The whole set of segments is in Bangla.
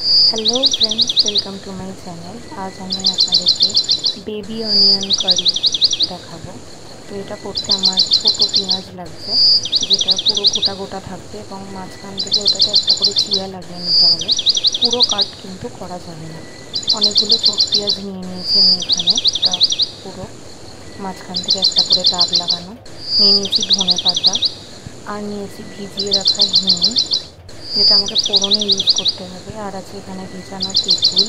Hello friends, welcome to my channel. আজ আমি আপনাদেরকে বেবি অনিয়ন কারি দেখাবো। তো এটা করতে আমার ছোট পেঁয়াজ লাগছে, যেটা পুরো গোটা গোটা থাকবে এবং মাঝখান থেকে ওটাতে একটা করে চিয়া লাগিয়ে নিতে হবে। পুরো কাট কিন্তু করা যাবে না। অনেকগুলো ছোট পেঁয়াজ নিয়ে নিয়েছি আমি এখানে, ওটা পুরো মাঝখান থেকে একটা করে দাগ লাগানো। নিয়ে নিয়েছি ধনে পাতা, আর নিয়েছি ভিজিয়ে রাখা হিং, যেটা আমাকে ফোড়নে ইউজ করতে হবে। আর আছে এখানে ভিজানো তেঁতুল।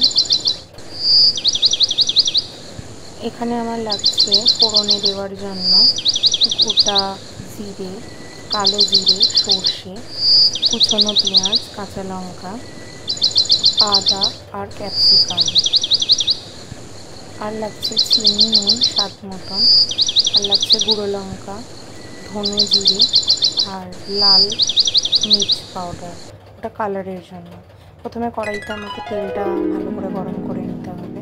এখানে আমার লাগছে ফোড়নে দেওয়ার জন্য গোটা জিরে, কালো জিরে, সর্ষে, কুচনো পেঁয়াজ, কাঁচা লঙ্কা, আদা আর ক্যাপসিকাম। আর লাগছে চিনি, নুন স্বাদ মতন। আর লাগছে গুঁড়ো লঙ্কা, ধনে জিরে আর লাল মির্চ পাউডার, ওটা কালারের জন্য। প্রথমে কড়াইতে আমাকে তেলটা ভালো করে গরম করে নিতে হবে,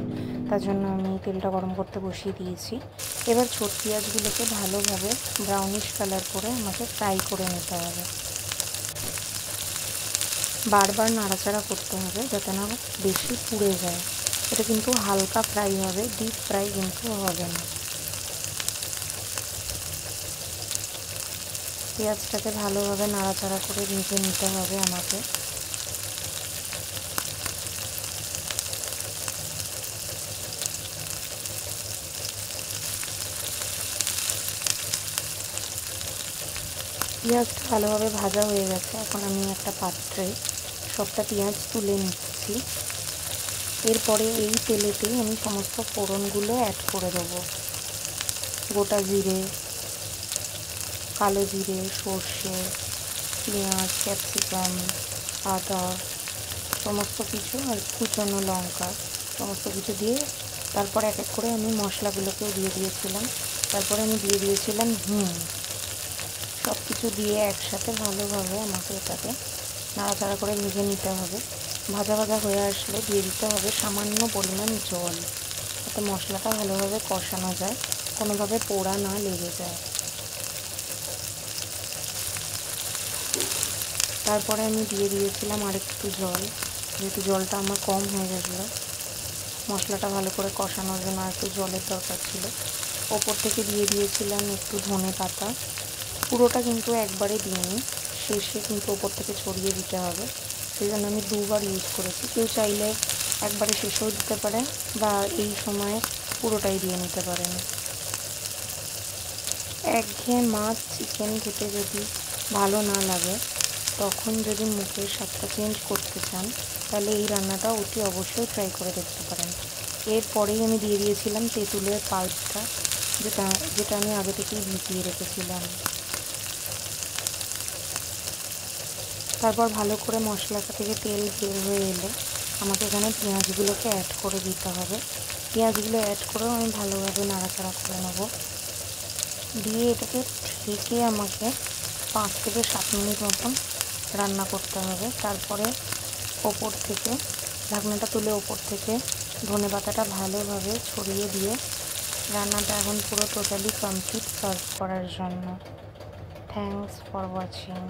তার জন্য আমি তেলটা গরম করতে বসিয়ে দিয়েছি। এবার ছোট পেঁয়াজগুলোকে ভালোভাবে ব্রাউনিশ কালার করে আমাকে ফ্রাই করে নিতে হবে। বারবার নাড়াচাড়া করতে হবে যাতে না বেশি পুড়ে যায়। এটা কিন্তু হালকা ফ্রাই হবে, ডিপ ফ্রাই কিন্তু হবে না। পেঁয়াজটাকে ভালোভাবে নাড়াচাড়া করে ভেজে নিতে হবে আমাকে। পেঁয়াজটা ভালোভাবে ভাজা হয়ে গেছে। এখন আমি একটা পাত্রে সবটা পেঁয়াজ তুলে নিচ্ছি। এরপরে এই তেলেতেই আমি সমস্ত ফোড়নগুলো অ্যাড করে দেবো। গোটা জিরে, কালো জিরে, সর্ষে, পেঁয়াজ, ক্যাপসিকাম, আদা, সমস্ত কিছু, আর কুচনো লঙ্কা, সমস্ত কিছু দিয়ে তারপর এক এক করে আমি মশলাগুলোকেও দিয়ে দিয়েছিলাম। তারপরে আমি দিয়ে দিয়েছিলাম হিং। সব কিছু দিয়ে একসাথে ভালোভাবে আমাকে এটাকে নাড়াচাড়া করে ভেজে নিতে হবে। ভাজা ভাজা হয়ে আসলে দিয়ে দিতে হবে সামান্য পরিমাণ জল, যাতে মশলাটা ভালোভাবে কষানো যায়, কোনোভাবে পোড়া না লেগে যায়। তারপরে আমি দিয়ে দিয়েছিলাম আরেকটু জল, যেহেতু জলটা আমার কম হয়ে গেছিলো। মশলাটা ভালো করে কষানোর জন্য আর একটু জলের দরকার ছিল। ওপর থেকে দিয়ে দিয়েছিলাম একটু ধনে পাতা। পুরোটা কিন্তু একবারে দিইনি, শেষে কিন্তু ওপর থেকে ছড়িয়ে দিতে হবে, সেই জন্য আমি দুবার ইউজ করেছি। কেউ চাইলে একবারে শেষেও দিতে পারেন বা এই সময়ে পুরোটাই দিয়ে নিতে পারেন। একঘেয়ে মাছ চিকেন খেতে যদি ভালো না লাগে, তখন যদি মুখের স্বাদটা চেঞ্জ করতে চান, তাহলে এই রান্নাটা অতি অবশ্যই ট্রাই করে দেখতে পারেন। এরপরেই আমি দিয়ে দিয়েছিলাম তেঁতুলের পাল্পটা, যেটা যেটা আমি আগে থেকেই ভিজিয়ে রেখেছিলাম। তারপর ভালো করে মশলাটা থেকে তেল বের হয়ে এলে আমাকে এখানে পেঁয়াজগুলোকে অ্যাড করে দিতে হবে। পেঁয়াজগুলো অ্যাড করেও আমি ভালোভাবে নাড়াচাড়া করে নেব। দিয়ে এটাকে ঢেকে আমাকে 5 থেকে 7 মিনিট মতন রান্না করতে হবে। তারপরে ওপর থেকে ঢাকনাটা তুলে ওপর থেকে ধনেপাতাটা ভালোভাবে ছড়িয়ে দিয়ে রান্নাটা এখন পুরো টোটালি কমপ্লিট সার্ভ করার জন্য। Thanks for watching.